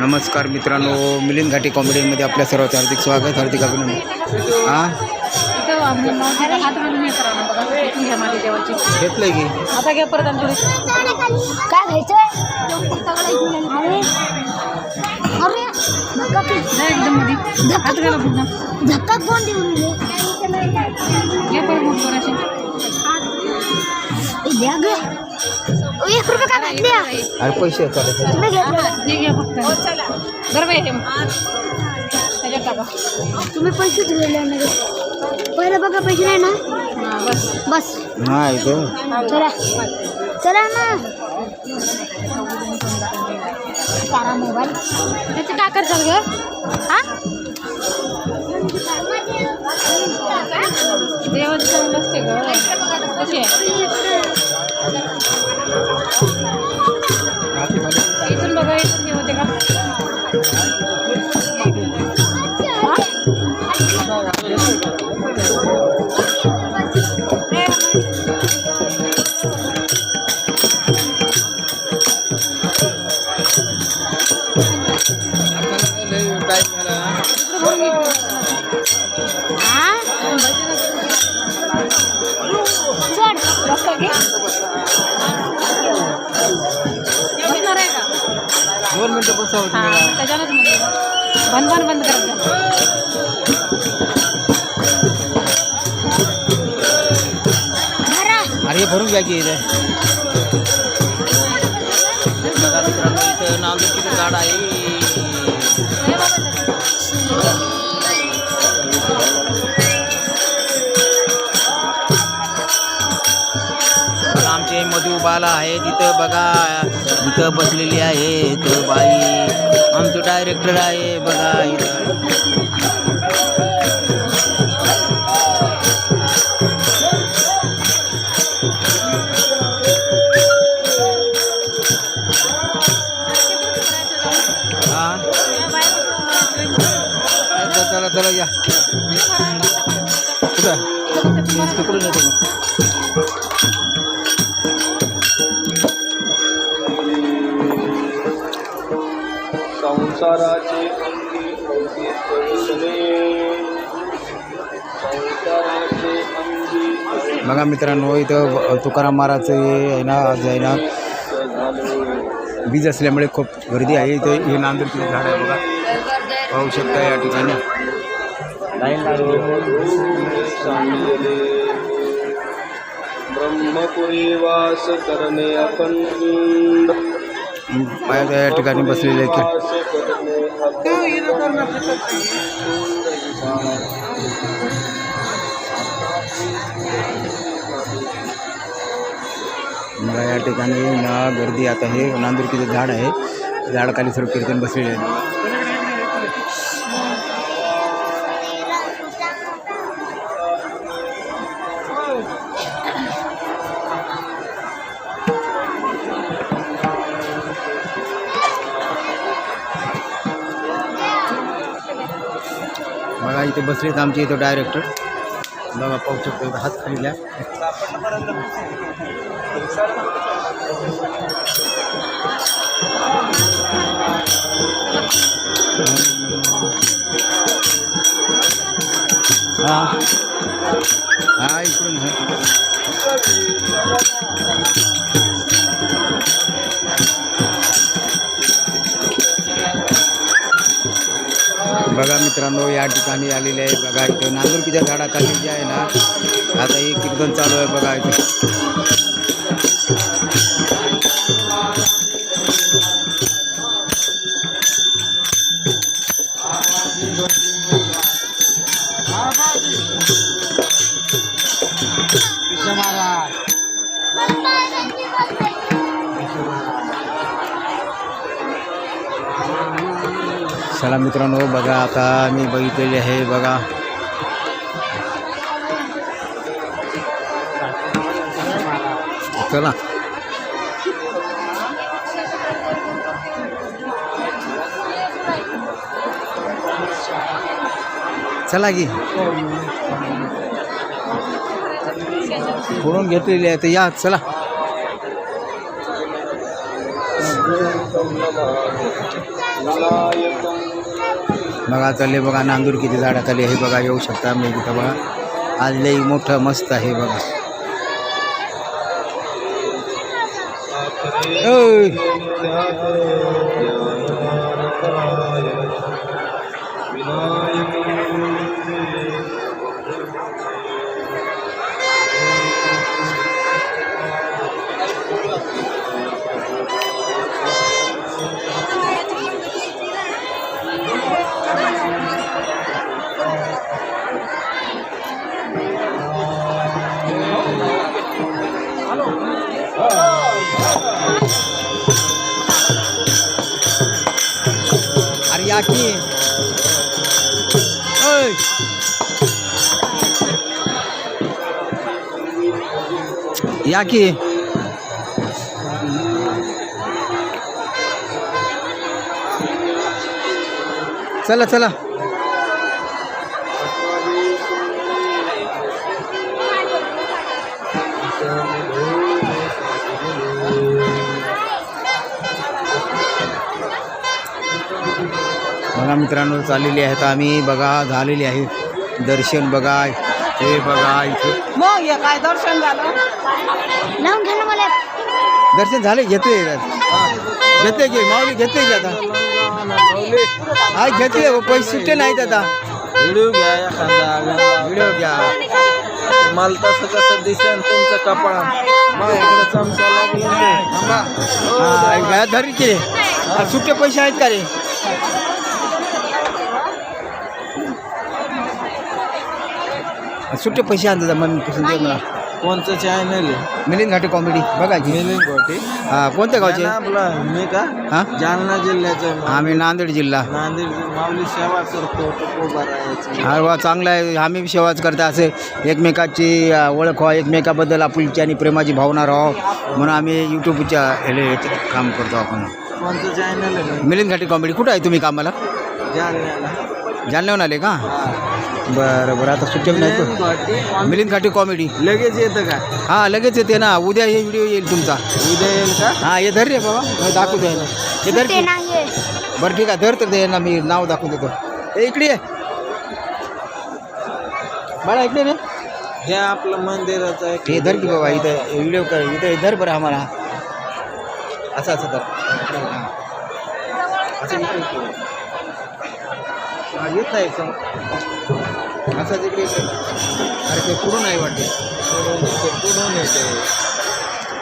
नमस्कार मित्रांनो, मिलिंद घाटी कॉमेडीमध्ये आपल्या सर्वांचं हार्दिक स्वागत, हार्दिक अभिनंदन. घेतलंय की आता घ्या परत काय घ्यायचं एकदम धक्का कोण देऊन द्या ग 1 रुपये का घातले अरे पैसे तुम्ही घेतले फक्त बरं टाका तुम्ही पैसे दिलेले नाही पहिलं बघा पैसे नाही ना बस बस नाही तो चला चला ना तारा मोबाईल त्याचं टाकर चाल ग हा देवाचं चांगलं असते ग कशी इथून बघा इथून होते का दोन मिनिटं बसावं त्याच्यानंच म्हणजे बंद करत अरे भरून घ्या की इथे बघा मित्रांनो, इथं नांदुरकीचं झाड आहे. आमचे मधु बाला आहे तिथं बघा, इथं बसलेली आहे तो बाई, आमचं डायरेक्टर आहे बघा इथं. चला चला या कुठं तिकडून येतो संसाराचे बघा मित्रांनो, इथं तुकाराम महाराजचं आहे ना, आज आहे ना बीज असल्यामुळे खूप गर्दी आहे. इथं हे नांदुरकीचं झाड आहे बघा, पाहू शकता या ठिकाणी. ब्रह्मपुरी वास करणे अखंड या ठिकाणी बसलेले की मला या ठिकाणी ना गर्दी आता हे नांदुरकीचं झाड आहे, झाडाखाली सर्व कीर्तन बसलेले आहे. बघा इथे बसलेत आमचे इथं डायरेक्टर बघा, पाहू शकतो इथं हात खाली घ्या. हा इकडून बघा मित्रांनो, या ठिकाणी आलेले आहे बघा. इथं नांदुरकीच्या झाडाखाली जे आहे ना, आता एक कीर्तन चालू आहे बघा इथे. चला मित्रांनो, बघा आता मी बघितलेले आहे बघा. चला चला की फोडून घेतलेली आहे तर या चला. विनायकं बघा चालले बघा नांदूर किती झाडाखाली आहे बघा, येऊ शकता मी तिथं बघा. आज लई मोठं मस्त आहे बघा. ओय. अरे या की ओय. या की चला चला. बघा मित्रांनो चाललेली आहेत आम्ही बघा, झालेली आहे दर्शन बघा. हे बघा इथे मग हे काय दर्शन झालं. लावून घ्या ना मला. दर्शन झाले, घेते घेते घे माऊली, घेते घे आता. हा घेतले पैसे सुट्टे नाहीत आता. व्हिडिओ घ्या एखादा, व्हिडिओ घ्या. मला तसं कसं दिसेल तुमचं कपाळ. मग इकडे चमचा लागला. हा धरी के सुट्टे पैसे आहेत का रे. सुट्टे पैसे आणतात मन पसंत आहे मला. कोणचं चॅनल आहे. मिलिंद घाटे कॉमेडी बघायची. मिलिंद घोटे. हा कोणत्या गावचे. आपलं मी का हा जालना जिल्ह्याचं आहे. आम्ही नांदेड जिल्हा. नांदेड माऊली सेवा करतो तुकोबारायाची. हा वा चांगला आहे. आम्ही बी सेवाच करता असे एकमेकाची ओळख व्हा, एकमेकाबद्दल आपुलकी आणि प्रेमाची भावना राहावं म्हणून आम्ही यूट्यूबच्या याचे काम करतो आपण. कोणतं चॅनल आहे. मिलिंद घाटे कॉमेडी. कुठं आहे तुम्ही कामाला. जालन्याला. जालन्याहून आले का. बरं बरं आता सुट्टे नाही तो. मिलिंद घाटे कॉमेडी लगेच येतं का. हां लगेच येते ना. उद्या हे व्हिडिओ येईल तुमचा. उद्या येईल का. हां हे धर रे बाबा, दाखवू दे ना. हे धर ते की. नाही. बरं ठीक आहे धर तर दे ना, मी नाव दाखवून देतो. ए इकडे ये बाळा, इकडे रे. हे आपलं मंदिराचं आहे. हे धर की बाबा, इथं व्हिडिओ कर, इथं धर बरं आम्हाला. असं असं धर. असं इकडे येत नाही असं तिकडे. अरे ते पुढून नाही वाटते. पुढून येते.